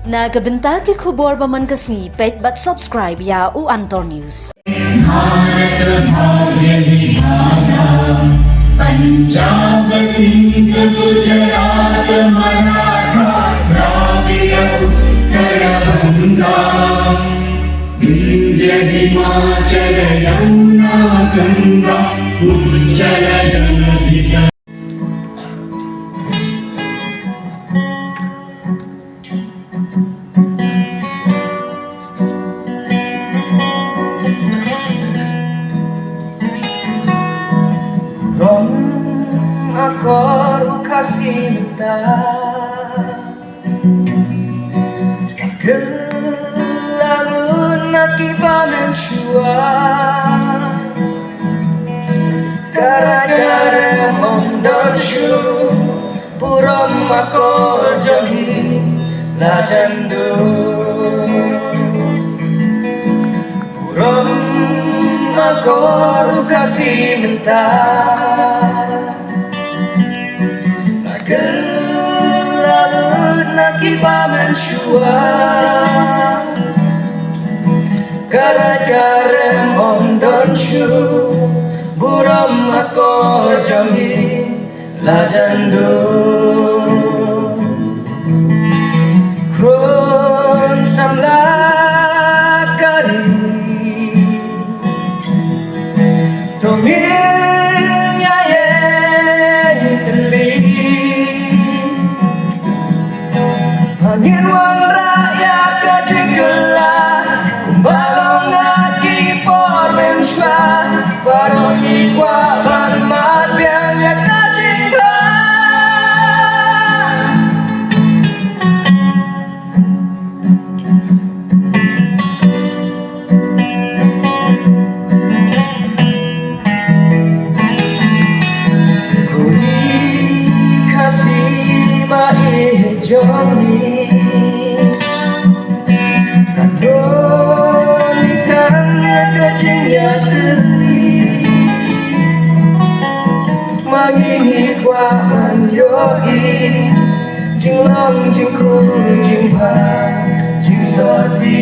Nagabenta ki khubor baman kasni pet but subscribe ya u Antor News. Punjab Sindh Gujarat Maratha Dravid Utkal Banga Vindhya Himachal Yamuna Ganga Ujjal Janhit Aku kasih minta Kelalun akibat mensua Gara-gara mondon syu Puram aku jogi lajandu Puram aku kasih minta Kelalun akibat mensua Gara-gara mondon syu Buram aku jogi lajandu Kun samla kari Tongin yayen teli Angin wang rakyat kejegelah Kumbalong lagi por mensua Baroni kuaban mat biangnya kajimba Kuri kasih mai jongi Mangingi kuaman yogi Jing long jing ku jing pa jing soti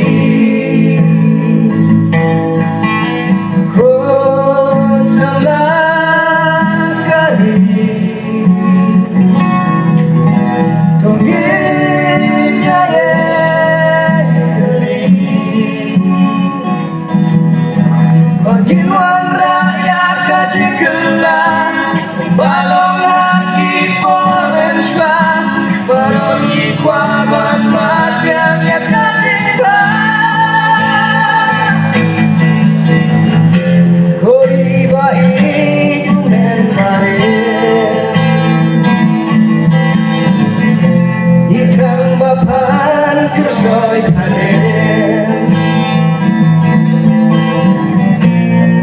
Ko sama kali Tonggin yaye kali Bagi wan rakyat kejegelah Balong lagi por mensua Baroni kuaban mat biangnya kajimba Kori bai kumen mare Itrang bapan sursoi kanen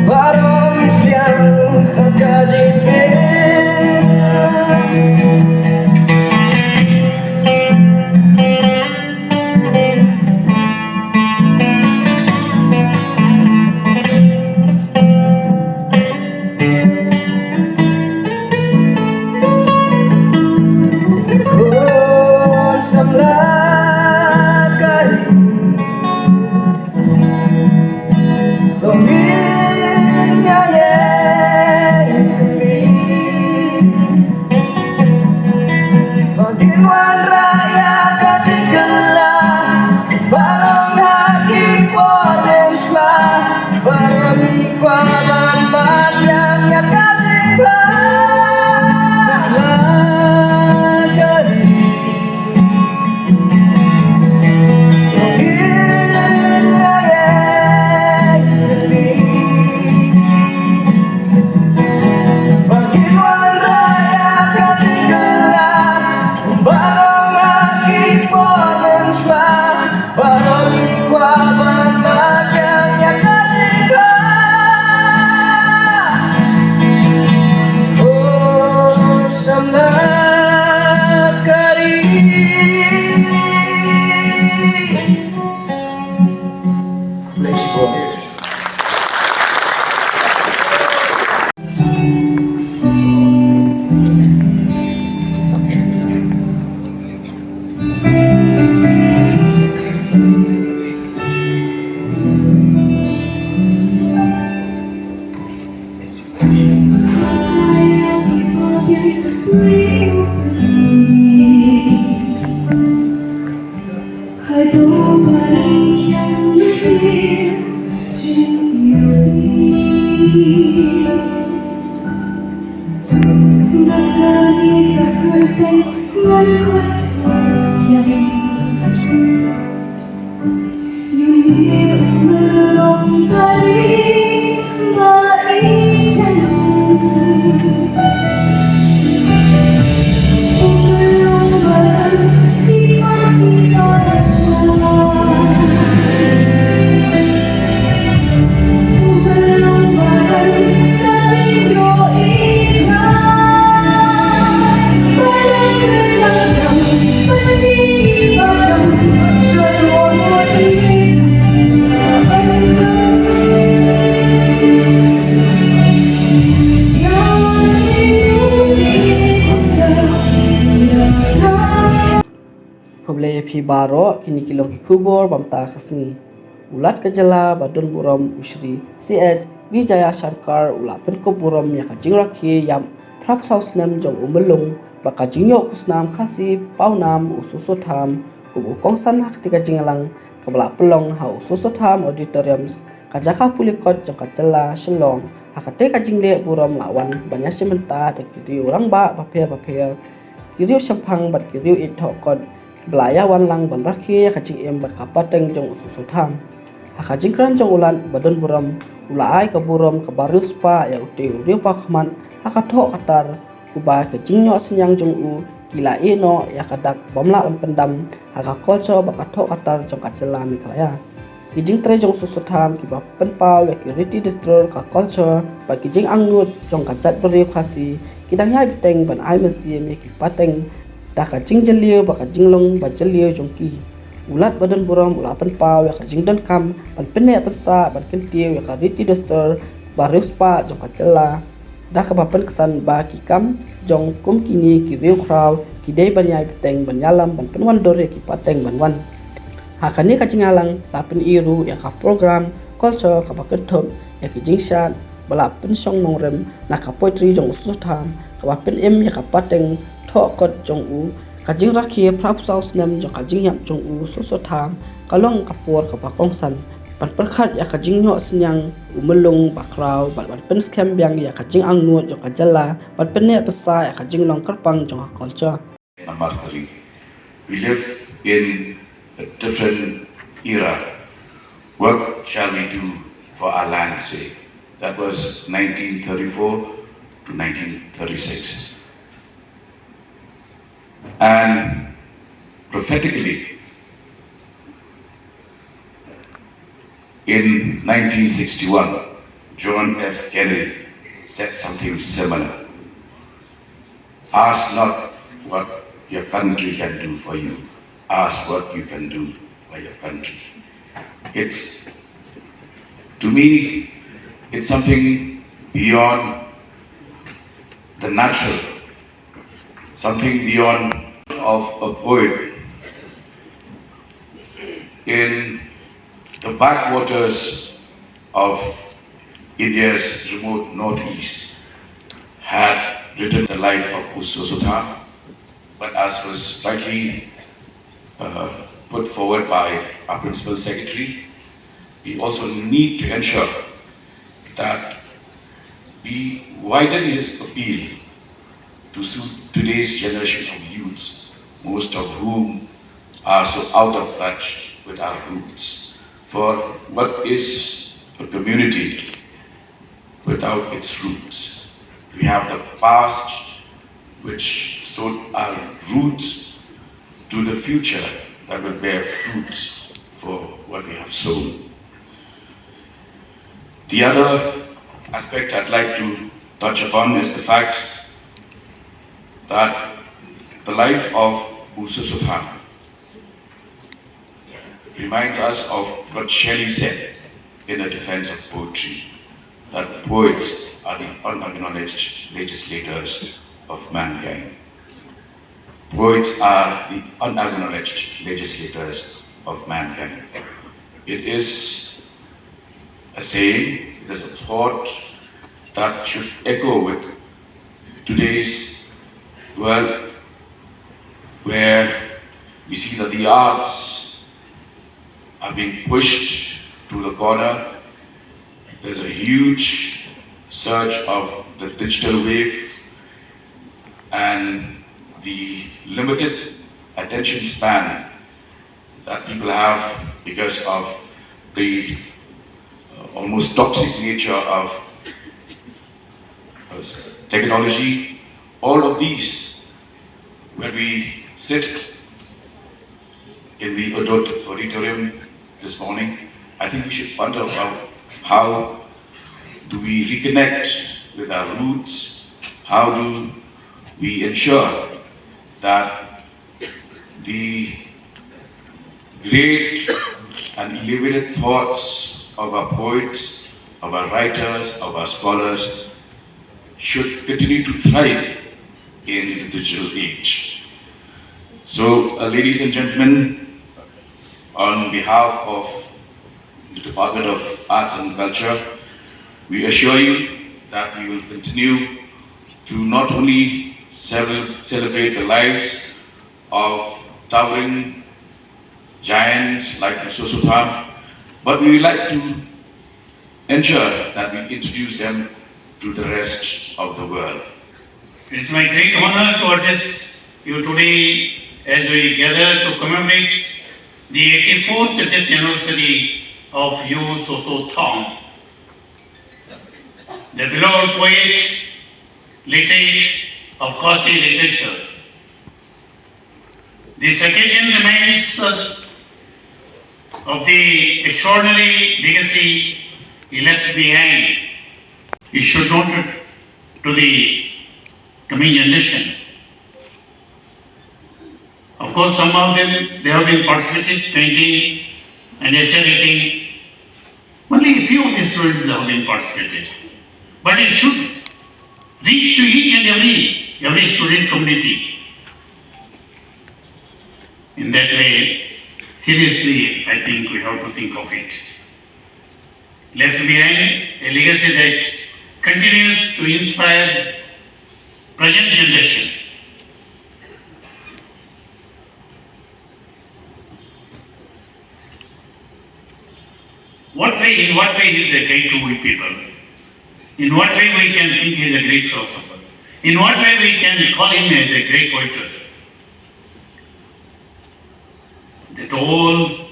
Barong isyang kajimba 都把一样的别只有你。Nagani kahulay ngalkot sayang Yuni umalong kali baikan Umalong balang di makita siya Umalong balang kajinyo itay Hublay phi baro kini kilong ki khubor bamta khasni ulat kajala badun buram usri ch Wijaya Shankar ulapen ko buram ya kajing rakhi yam prap saus nem jong umelung baka jingyo kusnam khasi paunam Soso Tham kubu kongsan hak tika jingalang kabla pelong ha Soso Tham auditoriums kajaka pulikot jong kajala shelong hakate kajingle buram lawan banyak sementa de kiri orang ba baper riewshemphang bat riu ithokot belaya wan lang ban rakhi kaching em bat kapateng jong Soso Tham hakajing kran jong ulan badun buram ulai ka buram ka barus pa ya uti riu pa khaman hakathok katar kuba ka jingnyo senyang jong u kila eno ya kadak bamla ban pendam haka kolcho bakathok katar jong kacela miklaya kijing tre jong Soso Tham ki ba penpa ya ki riti destroy ka kolcho ba kijing angnut jong kachat beri khasi kidang yai biteng ban ai mesi me ki pateng da ka jing jeliu ba ka jinglong ba jeliu jong ki ulat badan buram ulapan paw ya ka jing don kam ban penne pesa ban kentiu ya ka riti destroy ba reuspa jong kacela da ka ba pen kesan ba ki kam jong kum kini ki riu kraw ki dei ban yai biteng ban yalam ban penwan dore ki pateng ban wan hakani ka jingalang lapen iru ya ka program culture ka ba ketom ya ki jingshan bala pen song nongrem na ka poetry jong Soso Tham ka ba pen em ya ka pateng thokot jong u ka jing rakhi prap saus nem jong ka jing yam jong u Soso Tham kalong kapor ka ba kongsan pan perkhat ya ka jing nyo senyang umelung bakraw ban pen scam byang ya ka jing angnu jong ka jala ban pen ne pesa ya ka jing long karpang jong ka culture. Number 3. We live in a different era. What shall we do for our land's sake? That was 1934 to 1936. And prophetically, in 1961, John F. Kennedy said something similar. Ask not what your country can do for you. Ask what you can do for your country. To me, it's something beyond the natural, something beyond of a poet. In the backwaters of India's remote northeast, had written the life of Soso Tham, but as was rightly put forward by our principal secretary, we also need to ensure that we widen his appeal to suit today's generation of youths, most of whom are so out of touch with our roots. For what is a community without its roots? We have the past which sowed our roots to the future that will bear fruits for what we have sown. The other aspect I'd like to touch upon is the fact that the life of Soso Tham reminds us of what Shelley said in the defense of poetry, that poets are the unacknowledged legislators of mankind. Poets are the unacknowledged legislators of mankind. It is a saying, it is a thought that should echo with today's world, where we see that the arts are being pushed to the corner. There's a huge surge of the digital wave and the limited attention span that people have because of the almost toxic nature of technology. All of these, when we sit in the auditorium this morning, I think we should wonder about how do we reconnect with our roots? How do we ensure that the great and elevated thoughts of our poets, of our writers, of our scholars should continue to thrive in the digital age. So, ladies and gentlemen, on behalf of the Department of Arts and Culture, we assure you that we will continue to not only celebrate the lives of towering giants like Soso Tham, but we would like to ensure that we introduce them to the rest of the world. It's my great honor to address you today as we gather to commemorate the 84th death anniversary of you, Soso Tham, the beloved poet, literate of Kasi literature. This occasion reminds us of the extraordinary legacy he left behind. He should note it to the coming generation. Of course, some of them, they have been participated, painting and essay writing. Only a few of the students have been participated. But it should reach to each and every student community. In that way, seriously, I think we have to think of it. Left behind a legacy that continues to inspire present generation. In what way he is a great to we people? In what way we can think he is a great philosopher? In what way we can call him as a great poet? That all,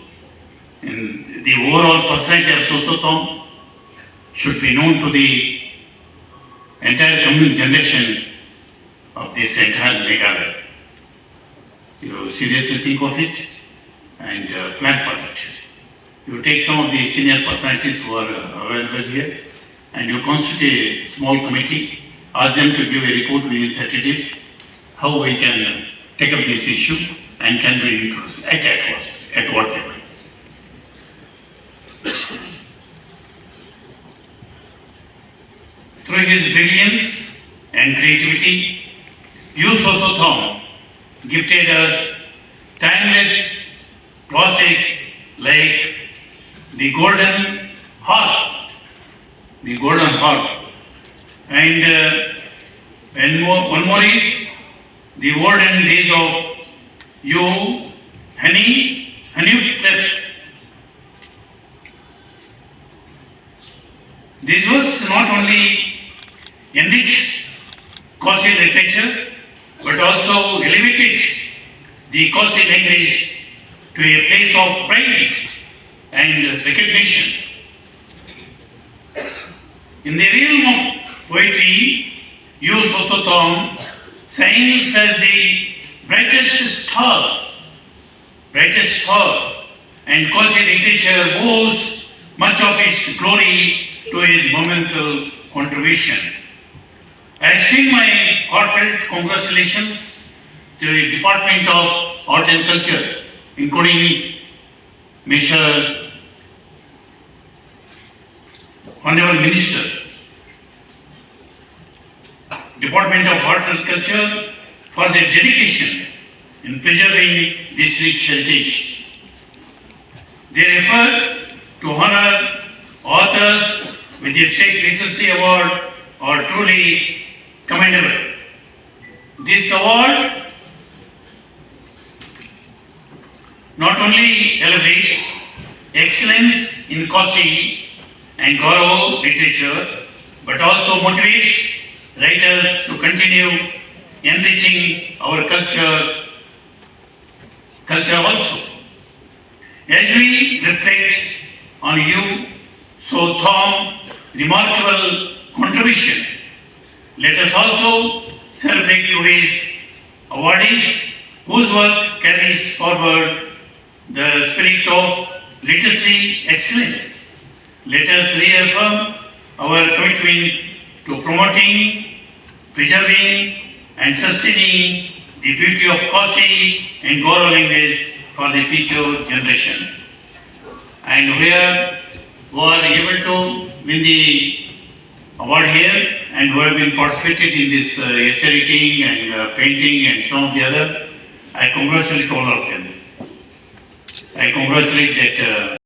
in the overall personality of Soso Tham should be known to the entire coming generation of this entire Meghalaya. You seriously think of it and plan for it. You take some of the senior personalities who are available here and you constitute a small committee, ask them to give a report within 30 days, how we can take up this issue and can be introduced at what level. Through his brilliance and creativity, you, Soso Tham, gifted us timeless classic like the Golden Harp, and one more is the olden days of you, honey theft. This was not only enriched Kasi literature, but also elevated the Kasi language to a place of pride and recognition. In the realm of poetry, you, Soso Tham, shines as the brightest star, and Kasi literature owes much of its glory to his monumental contribution. I extend my heartfelt congratulations to the Department of Art and Culture, including Mr. Honorable Minister, Department of Art and Culture, for their dedication in preserving this rich heritage. Their effort to honor authors with the State Literacy Award are truly commendable. This award not only elevates excellence in Kosi and Goro literature, but also motivates writers to continue enriching our culture also. As we reflect on you, so Tom, remarkable contribution, let us also celebrate today's awardees whose work carries forward the spirit of literacy excellence. Let us reaffirm our commitment to promoting, preserving and sustaining the beauty of Kosi and Goro language for the future generation. And who are able to win the award here and who have been participated in this essay writing and painting and some of the other, I congratulate all of them. I congratulate that